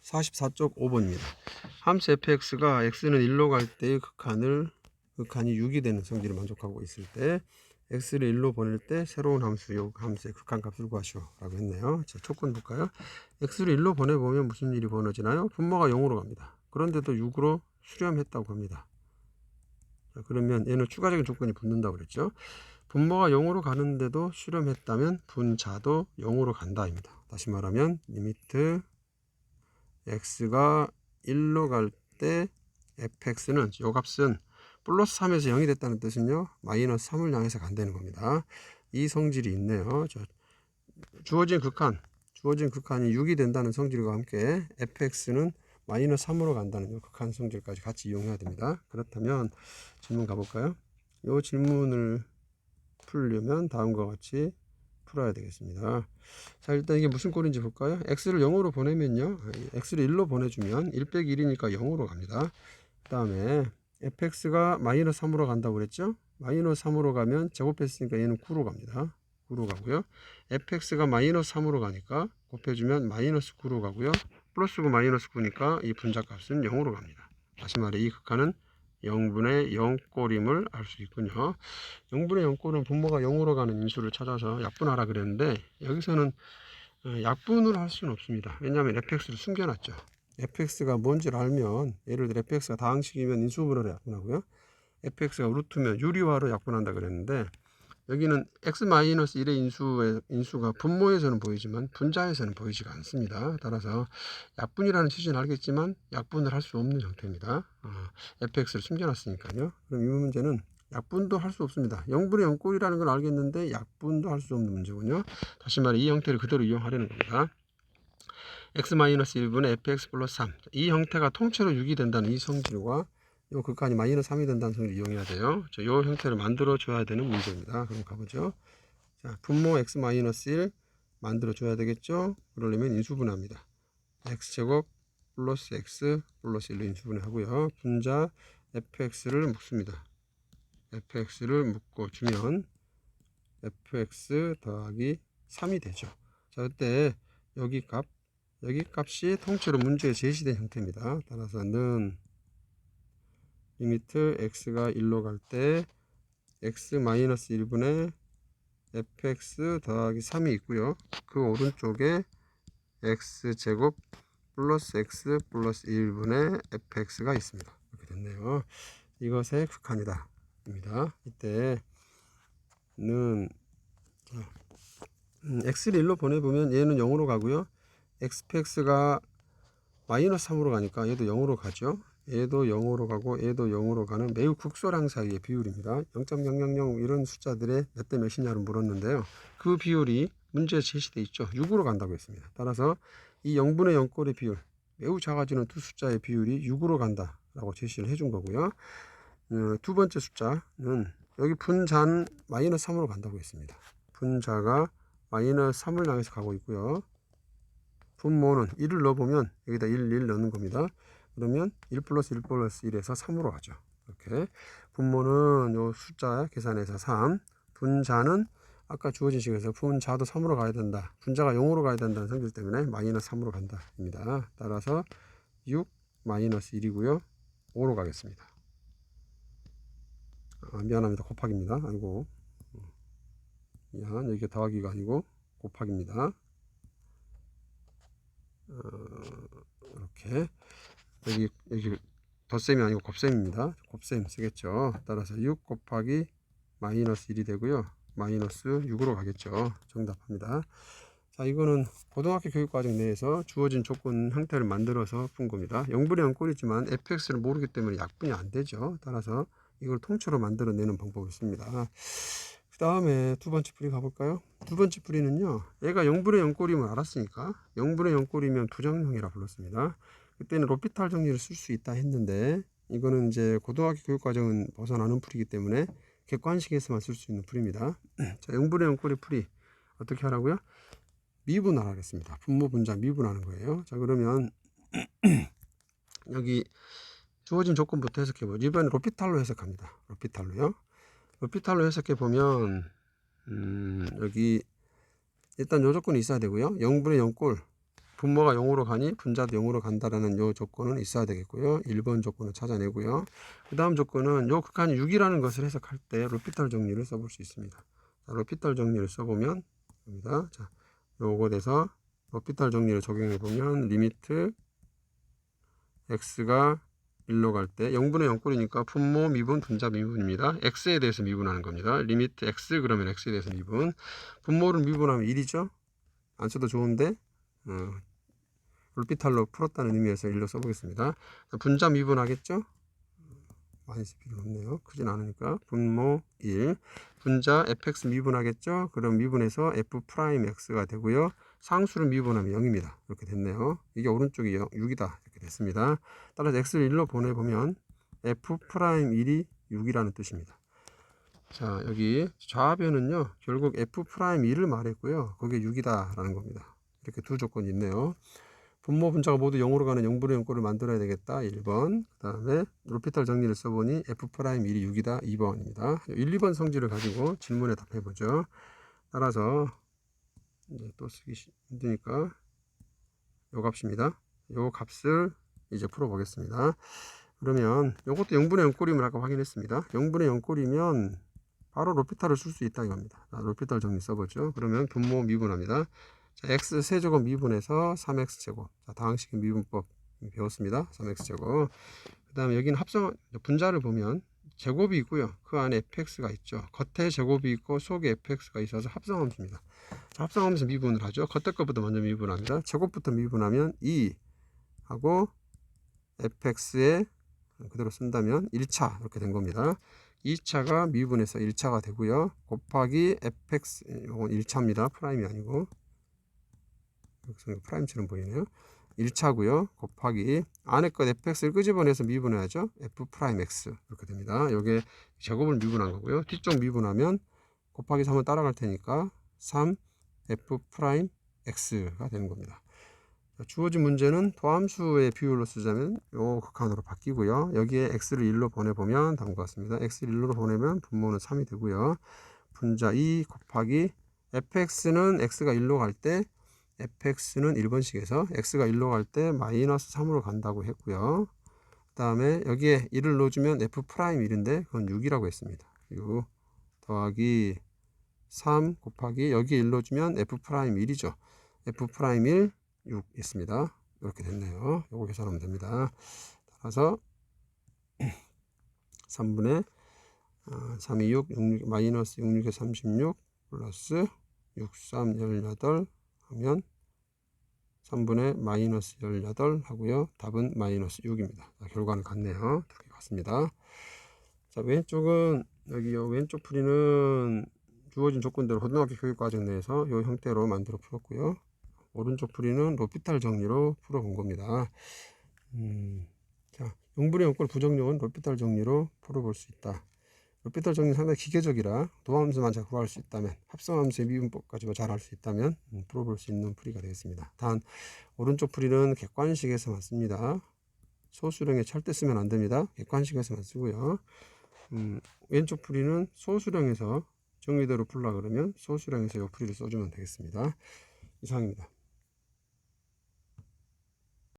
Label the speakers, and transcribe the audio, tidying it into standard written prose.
Speaker 1: 44.5번입니다. 함수 fx가 x는 1로 갈 때의 극한이 6이 되는 성질을 만족하고 있을 때 x를 1로 보낼 때 새로운 함수, 요 함수의 극한값을 구하시오 라고 했네요. 자, 조건 볼까요? x를 1로 보내보면 무슨 일이 벌어지나요? 분모가 0으로 갑니다. 그런데도 6으로 수렴했다고 합니다. 자, 그러면 얘는 추가적인 조건이 붙는다고 그랬죠. 분모가 0으로 가는데도 수렴했다면 분자도 0으로 간다입니다. 다시 말하면 리미트 x가 1로 갈 때 fx는 요 값은 플러스 3에서 0이 됐다는 뜻은요, 마이너스 3을 향해서 간다는 겁니다. 이 성질이 있네요. 주어진 극한이 6이 된다는 성질과 함께 fx는 마이너스 3으로 간다는 극한 성질까지 같이 이용해야 됩니다. 그렇다면 질문 가볼까요? 이 질문을 풀려면 다음과 같이 풀어야 되겠습니다. 자, 일단 이게 무슨 꼴인지 볼까요? x를 0으로 보내면요, x를 1로 보내주면 1 빼기 1이니까 0으로 갑니다. 그 다음에 fx가 마이너스 3으로 간다고 그랬죠? 마이너스 3으로 가면 제곱했으니까 얘는 9로 갑니다. 9로 가고요. fx가 마이너스 3으로 가니까 곱해주면 마이너스 9로 가고요. 플러스 9 마이너스 9니까 이 분자값은 0으로 갑니다. 다시 말해 이 극한은 0분의 0꼴임을 알 수 있군요. 0분의 0꼴은 분모가 0으로 가는 인수를 찾아서 약분하라 그랬는데 여기서는 약분을 할 수는 없습니다. 왜냐하면 fx를 숨겨놨죠. fx가 뭔지를 알면, 예를 들어 fx가 다항식이면 인수분해로 약분하고요, fx가 루트면 유리화로 약분한다 그랬는데 여기는 x-1의 인수가 분모에서는 보이지만 분자에서는 보이지가 않습니다. 따라서 약분이라는 취지는 알겠지만 약분을 할 수 없는 형태입니다. fx를 숨겨놨으니까요. 그럼 이 문제는 약분도 할 수 없습니다. 0분의 0꼴이라는 건 알겠는데 약분도 할 수 없는 문제군요. 다시 말해 이 형태를 그대로 이용하려는 겁니다. x-1분의 fx 플러스 3, 이 형태가 통째로 6이 된다는 이 성질과 요 극한이 마이너스 3이 된다는 성질을 이용해야 돼요. 이 형태를 만들어 줘야 되는 문제입니다. 그럼 가보죠. 자, 분모 x-1 만들어 줘야 되겠죠. 그러려면 인수분해합니다. x제곱 플러스 x 플러스 1로 인수분해 하고요. 분자 fx를 묶습니다. fx를 묶어 주면 fx 더하기 3이 되죠. 자, 그때 여기 값이 통째로 문제에 제시된 형태입니다. 따라서는 리미트 x가 1로 갈 때 x-1분의 fx 더하기 3이 있고요. 그 오른쪽에 x제곱 플러스 x 플러스 1분의 fx가 있습니다. 이렇게 됐네요. 이것의 극한이다 입니다. 이때는 x를 1로 보내보면 얘는 0으로 가고요. xpx가 마이너스 3으로 가니까 얘도 0으로 가죠. 얘도 0으로 가고 얘도 0으로 가는 매우 극소량 사이의 비율입니다. 0.000 이런 숫자들의 몇 대 몇이냐를 물었는데요. 그 비율이 문제에 제시되어 있죠. 6으로 간다고 했습니다. 따라서 이 0분의 0꼴의 비율, 매우 작아지는 두 숫자의 비율이 6으로 간다라고 제시를 해준 거고요. 두 번째 숫자는 여기 분자는 마이너스 3으로 간다고 했습니다. 분자가 마이너스 3을 향해서 가고 있고요. 분모는 1을 넣어보면 여기다 1 넣는 겁니다. 그러면 1 플러스 1 플러스 1에서 3으로 가죠. 이렇게 분모는 요 숫자 계산해서 3, 분자는 아까 주어진 식에서 분자도 3으로 가야 된다, 분자가 0으로 가야 된다는 성질 때문에 마이너스 3으로 간다 입니다. 따라서 6 마이너스 1이고요 5로 가겠습니다. 미안합니다. 곱하기입니다. 아이고, 미안, 여기가 더하기가 아니고 곱하기입니다. 이렇게 여기 덧셈이 아니고 곱셈입니다. 곱셈 쓰겠죠. 따라서 6 곱하기 마이너스 1이 되고요. 마이너스 6으로 가겠죠. 정답합니다. 자, 이거는 고등학교 교육과정 내에서 주어진 조건 형태를 만들어서 푼 겁니다. 0분의 0꼴이지만 fx를 모르기 때문에 약분이 안 되죠. 따라서 이걸 통째로 만들어내는 방법을 씁니다. 그 다음에 두 번째 풀이 가볼까요? 두 번째 풀이는요, 얘가 0분의 0꼴임을 알았으니까 0분의 0꼴이면 부정형이라 불렀습니다. 그때는 로피탈 정리를 쓸 수 있다 했는데 이거는 이제 고등학교 교육과정은 벗어나는 풀이기 때문에 객관식에서만 쓸 수 있는 풀입니다. 자, 0분의 0꼴의 풀이 어떻게 하라고요? 미분하겠습니다. 분모 분자 미분하는 거예요. 자, 그러면 여기 주어진 조건부터 해석해 보죠. 이번엔 로피탈로 해석합니다. 로피탈로 해석해 보면 여기 일단 요 조건이 있어야 되고요. 0분의 0꼴 분모가 0으로 가니 분자도 0으로 간다라는 요 조건은 있어야 되겠고요. 1번 조건을 찾아내고요. 그 다음 조건은 요 극한이 6이라는 것을 해석할 때 로피탈 정리를 써볼 수 있습니다. 자, 로피탈 정리를 써보면 됩니다. 자, 요거 돼서 로피탈 정리를 적용해 보면 리미트 x가 1로 갈 때 0분의 0꼴이니까 분모 미분 분자 미분입니다. x에 대해서 미분하는 겁니다. 리미트 x 그러면 x에 대해서 미분. 분모를 미분하면 1이죠. 안 써도 좋은데 로피탈로 풀었다는 의미에서 1로 써보겠습니다. 분자 미분하겠죠. 많이 쓸 필요는 없네요. 크진 않으니까 분모 1 분자 fx 미분하겠죠. 그럼 미분해서 f'x가 되고요. 상수를 미분하면 0입니다. 이렇게 됐네요. 이게 오른쪽이 6이다 이렇게 됐습니다. 따라서 x를 1로 보내보면 f'1이 6이라는 뜻입니다. 자, 여기 좌변은요 결국 f'1을 말했고요. 그게 6이다 라는 겁니다. 이렇게 두 조건이 있네요. 분모 분자가 모두 0으로 가는 0분의 0꼴을 만들어야 되겠다. 1번. 그 다음에 로피탈 정리를 써보니 f'1이 6이다. 2번입니다. 1, 2번 성질을 가지고 질문에 답해보죠. 따라서 이제 또 쓰기 힘드니까 요 값입니다. 요 값을 이제 풀어보겠습니다. 그러면 요것도 0분의 0꼴임을 아까 확인했습니다. 0분의 0꼴이면 바로 로피탈을 쓸 수 있다 이겁니다. 자, 로피탈 정리 써보죠. 그러면 분모 미분합니다. 자, x 세제곱 미분해서 3x제곱. 자, 다항식 미분법 배웠습니다. 3x제곱. 그 다음에 여기는 합성 분자를 보면 제곱이 있고요. 그 안에 fx가 있죠. 겉에 제곱이 있고 속에 fx가 있어서 합성함수입니다. 자, 합성하면서 미분을 하죠. 겉에 것부터 먼저 미분합니다. 제곱부터 미분하면 2 하고 fx에 그대로 쓴다면 1차 이렇게 된 겁니다. 2차가 미분해서 1차가 되고요. 곱하기 fx 이건 1차입니다. 프라임이 아니고 여기서 프라임처럼 보이네요. 1차고요. 곱하기 안에 것 fx를 끄집어내서 미분해야죠. f'x 이렇게 됩니다. 이게 제곱을 미분한 거고요. 뒤쪽 미분하면 곱하기 3을 따라갈 테니까 3f'x가 되는 겁니다. 주어진 문제는 도함수의 비율로 쓰자면 요 극한으로 바뀌고요. 여기에 x를 1로 보내보면 다음과 같습니다. x를 1로 보내면 분모는 3이 되고요. 분자 2 곱하기 fx는 x가 1로 갈 때 fx는 1번식에서 x가 1로 갈 때 마이너스 3으로 간다고 했고요. 그 다음에 여기에 1을 넣어주면 f'1인데 그건 6이라고 했습니다. 6 더하기 3 곱하기 여기에 1 넣어주면 f'1이죠. f'1 6 있습니다. 이렇게 됐네요. 요거 계산하면 됩니다. 따라서 3분의 3이 6, 66 마이너스 66에 36 플러스 6, 3, 18 하면 3분의 마이너스 18 하고요. 답은 마이너스 6입니다. 자, 결과는 같네요. 두 개 같습니다. 자, 왼쪽은 여기 요 왼쪽 풀이는 주어진 조건대로 고등학교 교육과정 내에서 이 형태로 만들어 풀었고요. 오른쪽 풀이는 로피탈 정리로 풀어본 겁니다. 자, 0분의 0꼴 부정력은 로피탈 정리로 풀어볼 수 있다. 로피탈 정리 상당히 기계적이라 도함수만 잘 구할 수 있다면 합성함수의 미분법까지 잘 할 수 있다면 풀어볼 수 있는 풀이가 되겠습니다. 단 오른쪽 풀이는 객관식에서만 씁니다. 소수령에 절대 쓰면 안 됩니다. 객관식에서만 쓰고요. 왼쪽 풀이는 소수령에서 정리대로 풀라 그러면 소수령에서 이 풀이를 써주면 되겠습니다. 이상입니다.